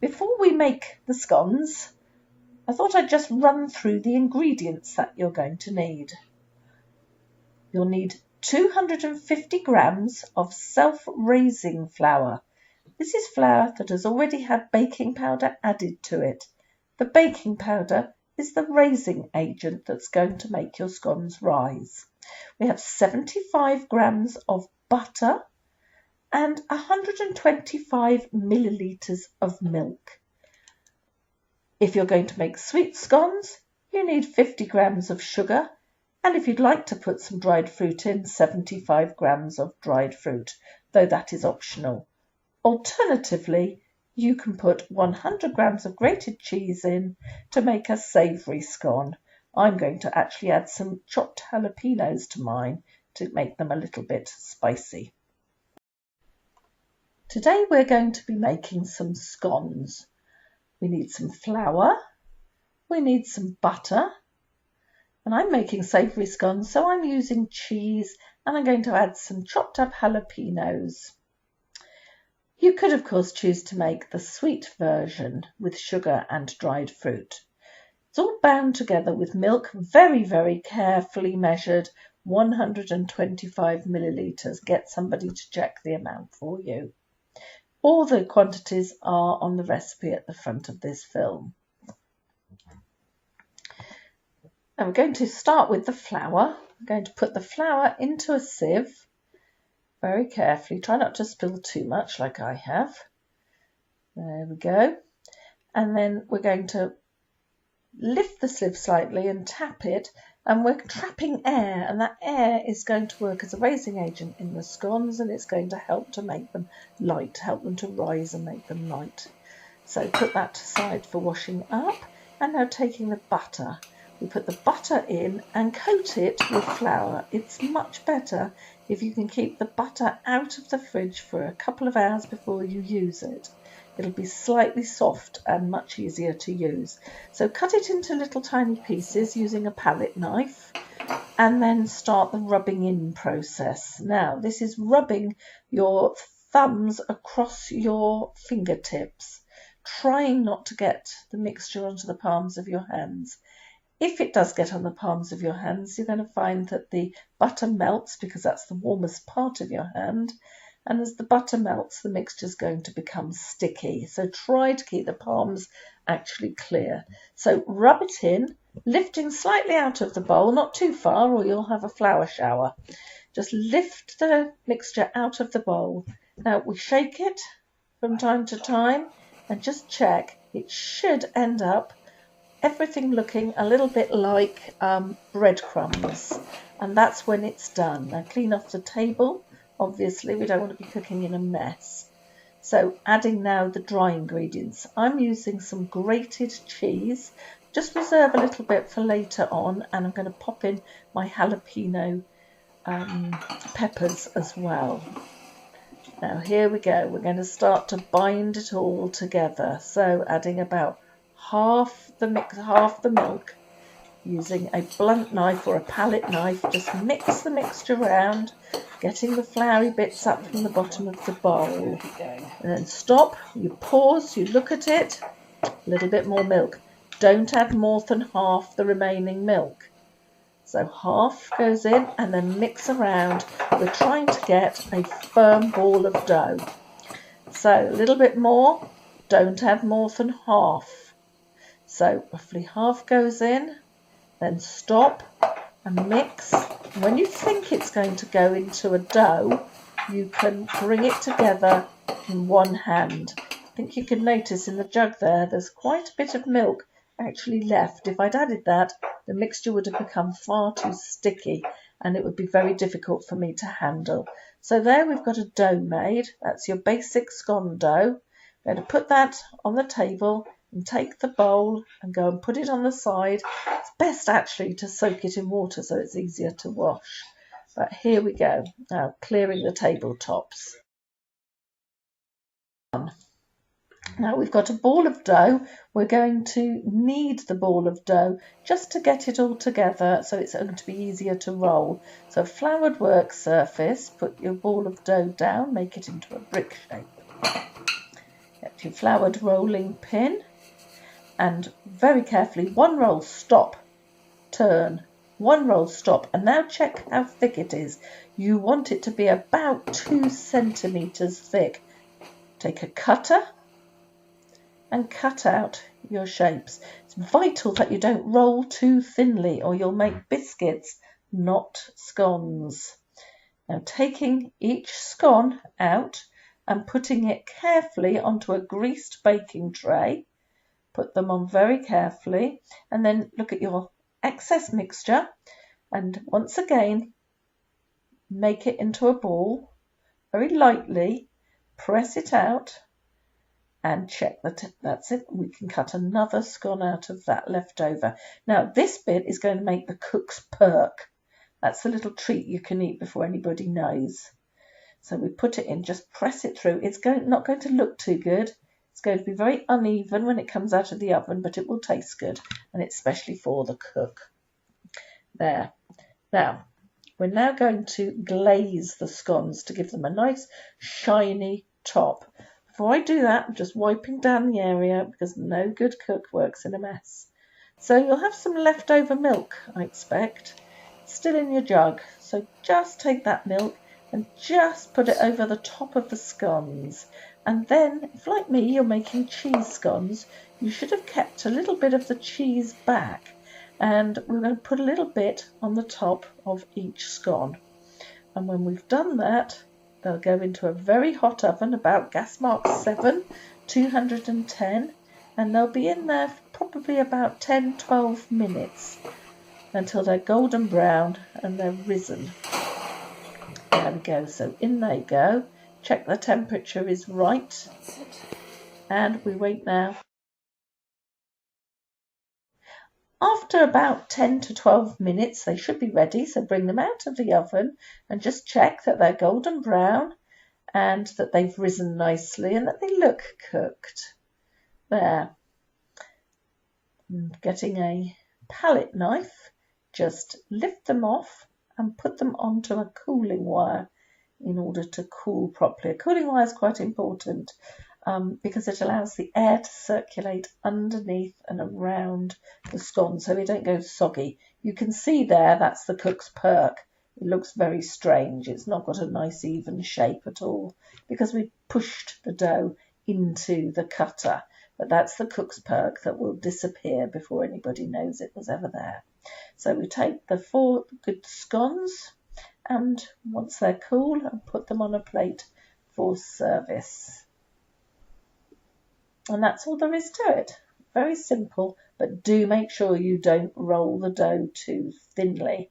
Before we make the scones, I thought I'd just run through the ingredients that you're going to need. You'll need 250 grams of self-raising flour. This is flour that has already had baking powder added to it. The baking powder is the raising agent that's going to make your scones rise. We have 75 grams of butter and 125 millilitres of milk. If you're going to make sweet scones, you need 50 grams of sugar, and if you'd like to put some dried fruit in, 75 grams of dried fruit, though that is optional. Alternatively, you can put 100 grams of grated cheese in to make a savoury scone. I'm going to actually add some chopped jalapenos to mine to make them a little bit spicy. Today we're going to be making some scones. We need some flour, we need some butter, and I'm making savoury scones, so I'm using cheese, and I'm going to add some chopped up jalapenos. You could of course choose to make the sweet version with sugar and dried fruit. It's all bound together with milk, very, very carefully measured, 125 millilitres. Get somebody to check the amount for you. All the quantities are on the recipe at the front of this film. Now we're going to start with the flour. I'm going to put the flour into a sieve very carefully. Try not to spill too much like I have. There we go. And then we're going to lift the sieve slightly and tap it, and we're trapping air, and that air is going to work as a raising agent in the scones, and it's going to help to make them light, help them to rise and make them light. So put that aside for washing up, and now taking the butter. We put the butter in and coat it with flour. It's much better if you can keep the butter out of the fridge for a couple of hours before you use it. It'll be slightly soft and much easier to use. So cut it into little tiny pieces using a palette knife, and then start the rubbing in process. Now this is rubbing your thumbs across your fingertips, trying not to get the mixture onto the palms of your hands. If it does get on the palms of your hands, you're going to find that the butter melts, because that's the warmest part of your hand. And as the butter melts, the mixture is going to become sticky. So try to keep the palms actually clear. So rub it in, lifting slightly out of the bowl, not too far or you'll have a flour shower. Just lift the mixture out of the bowl. Now we shake it from time to time and just check. It should end up everything looking a little bit like breadcrumbs. And that's when it's done. Now clean off the table. Obviously, we don't want to be cooking in a mess. So adding now the dry ingredients. I'm using some grated cheese. Just reserve a little bit for later on, and I'm going to pop in my jalapeno peppers as well. Now here we go. We're going to start to bind it all together. So adding about half the milk. Using a blunt knife or a palette knife, just mix the mixture around, getting the floury bits up from the bottom of the bowl. And then stop, you pause, you look at it, a little bit more milk. Don't add more than half the remaining milk. So half goes in and then mix around. We're trying to get a firm ball of dough. So a little bit more, don't add more than half. So roughly half goes in. Then stop and mix. When you think it's going to go into a dough, you can bring it together in one hand. I think you can notice in the jug there's quite a bit of milk actually left. If I'd added that, the mixture would have become far too sticky and it would be very difficult for me to handle. So there we've got a dough made. That's your basic scone dough. I'm going to put that on the table and take the bowl and go and put it on the side. It's best actually to soak it in water so it's easier to wash. But here we go, now clearing the tabletops. Now we've got a ball of dough. We're going to knead the ball of dough just to get it all together so it's going to be easier to roll. So floured work surface, put your ball of dough down, make it into a brick shape. Get your floured rolling pin and very carefully, one roll, stop, turn, one roll, stop, and now check how thick it is. You want it to be about 2 centimeters thick. Take a cutter and cut out your shapes. It's vital that you don't roll too thinly or you'll make biscuits, not scones. Now taking each scone out and putting it carefully onto a greased baking tray, put them on very carefully, and then look at your excess mixture and once again make it into a ball very lightly, press it out and check that that's it. We can cut another scone out of that left over. Now this bit is going to make the cook's perk. That's a little treat you can eat before anybody knows. So we put it in, just press it through. It's not going to look too good. It's going to be very uneven when it comes out of the oven, but it will taste good, and it's especially for the cook. There. Now, we're now going to glaze the scones to give them a nice shiny top. Before I do that, I'm just wiping down the area because no good cook works in a mess. So you'll have some leftover milk, I expect, still in your jug. So just take that milk and just put it over the top of the scones. And then, if like me, you're making cheese scones, you should have kept a little bit of the cheese back. And we're going to put a little bit on the top of each scone. And when we've done that, they'll go into a very hot oven, about gas mark 7, 210, and they'll be in there for probably about 10-12 minutes until they're golden brown and they're risen. There we go, so in they go. Check the temperature is right, and we wait now. After about 10 to 12 minutes, they should be ready, so bring them out of the oven and just check that they're golden brown and that they've risen nicely and that they look cooked. There. And getting a palette knife, just lift them off and put them onto a cooling wire in order to cool properly. A cooling wire is quite important because it allows the air to circulate underneath and around the scones so they don't go soggy. You can see there, that's the cook's perk. It looks very strange. It's not got a nice even shape at all because we pushed the dough into the cutter. But that's the cook's perk that will disappear before anybody knows it was ever there. So we take the 4 good scones and once they're cool, I'll put them on a plate for service. And that's all there is to it. Very simple, but do make sure you don't roll the dough too thinly.